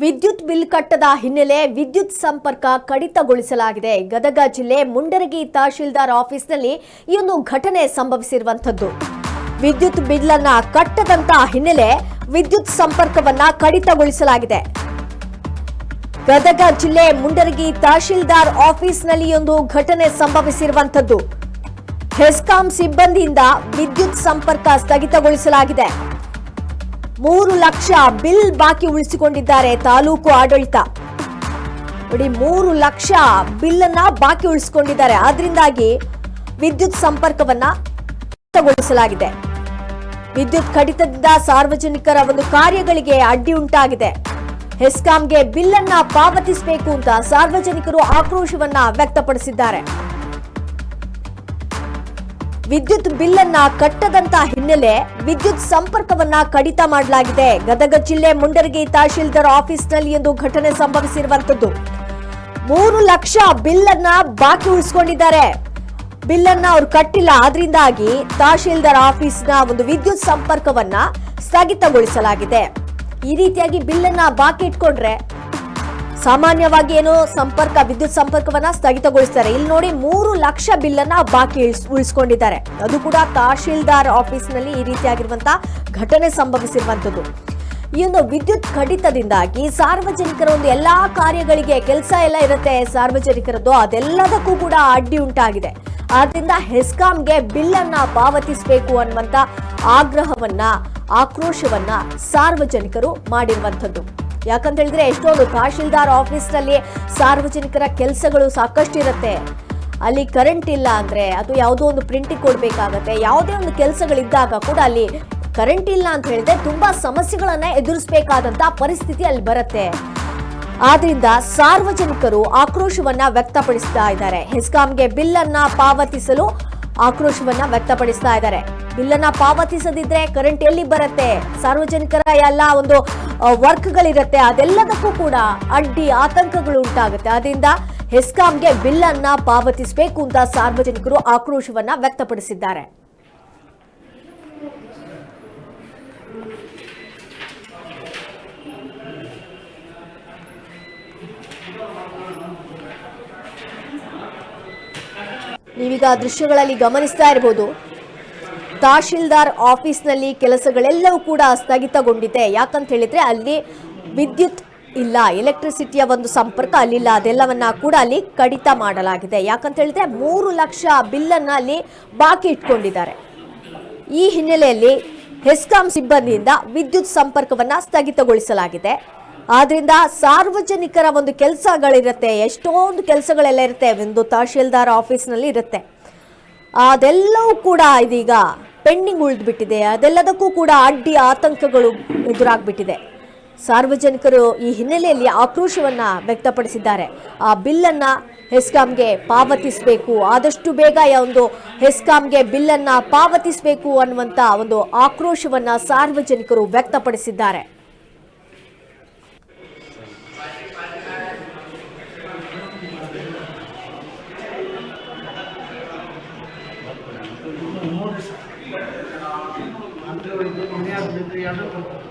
ವಿದ್ಯುತ್ ಬಿಲ್ ಕಟ್ಟದ ಹಿನ್ನೆಲೆ ವಿದ್ಯುತ್ ಸಂಪರ್ಕ ಕಡಿತಗೊಳಿಸಲಾಗಿದೆ. ಗದಗ ಜಿಲ್ಲೆ ಮುಂಡರಗಿ ತಹಶೀಲ್ದಾರ್ ಆಫೀಸ್ನಲ್ಲಿ ಈ ಒಂದು ಘಟನೆ ಸಂಭವಿಸಿರುವಂತದ್ದು. ವಿದ್ಯುತ್ ಬಿಲ್ ಅನ್ನು ಕಟ್ಟದಂತ ಹಿನ್ನೆಲೆ ವಿದ್ಯುತ್ ಸಂಪರ್ಕವನ್ನ ಕಡಿತಗೊಳಿಸಲಾಗಿದೆ. ಗದಗ ಜಿಲ್ಲೆ ಮುಂಡರಗಿ ತಹಶೀಲ್ದಾರ್ ಆಫೀಸ್ನಲ್ಲಿ ಒಂದು ಘಟನೆ ಸಂಭವಿಸಿರುವಂತದ್ದು. ಹೆಸ್ಕಾಂ ಸಿಬ್ಬಂದಿಯಿಂದ ವಿದ್ಯುತ್ ಸಂಪರ್ಕ ಸ್ಥಗಿತಗೊಳಿಸಲಾಗಿದೆ. 3 ಲಕ್ಷ ಬಿಲ್ ಬಾಕಿ ಉಳಿಸಿಕೊಂಡಿದ್ದಾರೆ ತಾಲೂಕು ಆಡಳಿತ. ನೋಡಿ, 3 ಲಕ್ಷ ಬಿಲ್ ಅನ್ನ ಬಾಕಿ ಉಳಿಸಿಕೊಂಡಿದ್ದಾರೆ. ಆದ್ರಿಂದಾಗಿ ವಿದ್ಯುತ್ ಸಂಪರ್ಕವನ್ನ ಕಡಿತಗೊಳಿಸಲಾಗಿದೆ. ವಿದ್ಯುತ್ ಕಡಿತದಿಂದ ಸಾರ್ವಜನಿಕರ ಒಂದು ಕಾರ್ಯಗಳಿಗೆ ಅಡ್ಡಿ ಉಂಟಾಗಿದೆ. ಹೆಸ್ಕಾಂಗೆ ಬಿಲ್ ಅನ್ನ ಪಾವತಿಸಬೇಕು ಅಂತ ಸಾರ್ವಜನಿಕರು ಆಕ್ರೋಶವನ್ನ ವ್ಯಕ್ತಪಡಿಸಿದ್ದಾರೆ. ವಿದ್ಯುತ್ ಬಿಲ್ ಅನ್ನ ಕಟ್ಟದಂತ ಹಿನ್ನೆಲೆ ವಿದ್ಯುತ್ ಸಂಪರ್ಕವನ್ನ ಕಡಿತ ಮಾಡಲಾಗಿದೆ. ಗದಗ ಜಿಲ್ಲೆ ಮುಂಡರಗಿ ತಹಶೀಲ್ದಾರ್ ಆಫೀಸ್ನಲ್ಲಿ ಒಂದು ಘಟನೆ ಸಂಭವಿಸಿರುವಂತದ್ದು. 3 ಲಕ್ಷ ಬಿಲ್ ಅನ್ನ ಬಾಕಿ ಉಳಿಸಿಕೊಂಡಿದ್ದಾರೆ. ಬಿಲ್ ಅನ್ನ ಅವರು ಕಟ್ಟಿಲ್ಲ. ಆದ್ರಿಂದಾಗಿ ತಹಶೀಲ್ದಾರ್ ಆಫೀಸ್ನ ಒಂದು ವಿದ್ಯುತ್ ಸಂಪರ್ಕವನ್ನ ಸ್ಥಗಿತಗೊಳಿಸಲಾಗಿದೆ. ಈ ರೀತಿಯಾಗಿ ಬಿಲ್ ಅನ್ನ ಬಾಕಿ ಇಟ್ಕೊಂಡ್ರೆ ಸಾಮಾನ್ಯವಾಗಿ ಏನು ವಿದ್ಯುತ್ ಸಂಪರ್ಕವನ್ನ ಸ್ಥಗಿತಗೊಳಿಸ್ತಾರೆ. ಇಲ್ಲಿ ನೋಡಿ, 3 ಲಕ್ಷ ಬಿಲ್ ಅನ್ನ ಬಾಕಿ ಉಳಿಸಿಕೊಂಡಿದ್ದಾರೆ. ಅದು ಕೂಡ ತಹಶೀಲ್ದಾರ್ ಆಫೀಸ್ನಲ್ಲಿ ಈ ರೀತಿಯಾಗಿರುವಂತಹ ಘಟನೆ ಸಂಭವಿಸಿರುವಂತದ್ದು. ಈ ಒಂದು ವಿದ್ಯುತ್ ಕಡಿತದಿಂದಾಗಿ ಸಾರ್ವಜನಿಕರ ಒಂದು ಎಲ್ಲಾ ಕಾರ್ಯಗಳಿಗೆ ಕೆಲಸ ಎಲ್ಲ ಇರುತ್ತೆ ಸಾರ್ವಜನಿಕರದ್ದು, ಅದೆಲ್ಲದಕ್ಕೂ ಕೂಡ ಅಡ್ಡಿ ಉಂಟಾಗಿದೆ. ಆದ್ರಿಂದ ಹೆಸ್ಕಾಂಗೆ ಬಿಲ್ ಅನ್ನ ಪಾವತಿಸಬೇಕು ಅನ್ನುವಂತ ಆಕ್ರೋಶವನ್ನ ಸಾರ್ವಜನಿಕರು ಮಾಡಿರುವಂತದ್ದು. ಯಾಕಂತ ಹೇಳಿದ್ರೆ ಎಷ್ಟೊಂದು ತಹಶೀಲ್ದಾರ್ ಆಫೀಸ್ನಲ್ಲಿ ಸಾರ್ವಜನಿಕರ ಕೆಲಸಗಳು ಸಾಕಷ್ಟು ಇರುತ್ತೆ. ಅಲ್ಲಿ ಕರೆಂಟ್ ಇಲ್ಲ ಅಂದ್ರೆ ಅಥವಾ ಯಾವುದೋ ಒಂದು ಪ್ರಿಂಟಿಂಗ್ ಕೊಡ್ಬೇಕಾಗತ್ತೆ, ಯಾವುದೇ ಒಂದು ಕೆಲಸಗಳಿದ್ದಾಗ ಕೂಡ ಅಲ್ಲಿ ಕರೆಂಟ್ ಇಲ್ಲ ಅಂತ ಹೇಳಿದ್ರೆ ತುಂಬಾ ಸಮಸ್ಯೆಗಳನ್ನ ಎದುರಿಸಬೇಕಾದಂತ ಪರಿಸ್ಥಿತಿ ಅಲ್ಲಿ ಬರುತ್ತೆ. ಆದ್ರಿಂದ ಸಾರ್ವಜನಿಕರು ಆಕ್ರೋಶವನ್ನ ವ್ಯಕ್ತಪಡಿಸ್ತಾ ಇದ್ದಾರೆ. ಹೆಸ್ಕಾಂಗೆ ಬಿಲ್ ಅನ್ನ ಪಾವತಿಸಲು ಆಕ್ರೋಶವನ್ನ ವ್ಯಕ್ತಪಡಿಸ್ತಾ ಇದ್ದಾರೆ. ಬಿಲ್ ಅನ್ನ ಪಾವತಿಸದಿದ್ರೆ ಕರೆಂಟ್ ಎಲ್ಲಿ ಬರುತ್ತೆ? ಸಾರ್ವಜನಿಕರ ಎಲ್ಲ ಒಂದು ವರ್ಕ್ಗಳಿರುತ್ತೆ, ಅದೆಲ್ಲದಕ್ಕೂ ಕೂಡ ಅಡ್ಡಿ ಆತಂಕಗಳು ಉಂಟಾಗುತ್ತೆ. ಅದರಿಂದ ಹೆಸ್ಕಾಂಗೆ ಬಿಲ್ ಅನ್ನ ಪಾವತಿಸಬೇಕು ಅಂತ ಸಾರ್ವಜನಿಕರು ಆಕ್ರೋಶವನ್ನ ವ್ಯಕ್ತಪಡಿಸಿದ್ದಾರೆ. ನೀವೀಗ ದೃಶ್ಯಗಳಲ್ಲಿ ಗಮನಿಸ್ತಾ ಇರಬಹುದು, ತಹಶೀಲ್ದಾರ್ ಆಫೀಸ್ನಲ್ಲಿ ಕೆಲಸಗಳೆಲ್ಲವೂ ಕೂಡ ಸ್ಥಗಿತಗೊಂಡಿದೆ. ಯಾಕಂತ ಹೇಳಿದ್ರೆ ಅಲ್ಲಿ ವಿದ್ಯುತ್ ಇಲ್ಲ, ಎಲೆಕ್ಟ್ರಿಸಿಟಿಯ ಒಂದು ಸಂಪರ್ಕ ಅಲ್ಲಿಲ್ಲ. ಅದೆಲ್ಲವನ್ನ ಕೂಡ ಅಲ್ಲಿ ಕಡಿತ ಮಾಡಲಾಗಿದೆ. ಯಾಕಂತ ಹೇಳಿದ್ರೆ 3 ಲಕ್ಷ ಬಿಲ್ ಅನ್ನ ಅಲ್ಲಿ ಬಾಕಿ ಇಟ್ಕೊಂಡಿದ್ದಾರೆ. ಈ ಹಿನ್ನೆಲೆಯಲ್ಲಿ ಹೆಸ್ಕಾಂ ಸಿಬ್ಬಂದಿಯಿಂದ ವಿದ್ಯುತ್ ಸಂಪರ್ಕವನ್ನ ಸ್ಥಗಿತಗೊಳಿಸಲಾಗಿದೆ. ಆದ್ರಿಂದ ಸಾರ್ವಜನಿಕರ ಒಂದು ಕೆಲಸಗಳಿರುತ್ತೆ, ಎಷ್ಟೊಂದು ಕೆಲಸಗಳೆಲ್ಲ ಇರುತ್ತೆ, ಒಂದು ತಹಶೀಲ್ದಾರ್ ಆಫೀಸ್ನಲ್ಲಿ ಇರುತ್ತೆ. ಅದೆಲ್ಲವೂ ಕೂಡ ಇದೀಗ ಪೆಂಡಿಂಗ್ ಉಳಿದ್ಬಿಟ್ಟಿದೆ. ಅದೆಲ್ಲದಕ್ಕೂ ಕೂಡ ಅಡ್ಡಿ ಆತಂಕಗಳು ಎದುರಾಗ್ಬಿಟ್ಟಿದೆ. ಸಾರ್ವಜನಿಕರು ಈ ಹಿನ್ನೆಲೆಯಲ್ಲಿ ಆಕ್ರೋಶವನ್ನ ವ್ಯಕ್ತಪಡಿಸಿದ್ದಾರೆ. ಆ ಬಿಲ್ ಅನ್ನ ಹೆಸ್ಕಾಂಗೆ ಪಾವತಿಸಬೇಕು, ಆದಷ್ಟು ಬೇಗ ಒಂದು ಹೆಸ್ಕಾಂಗೆ ಬಿಲ್ ಅನ್ನ ಪಾವತಿಸಬೇಕು ಅನ್ನುವಂತ ಒಂದು ಆಕ್ರೋಶವನ್ನ ಸಾರ್ವಜನಿಕರು ವ್ಯಕ್ತಪಡಿಸಿದ್ದಾರೆ. I'm doing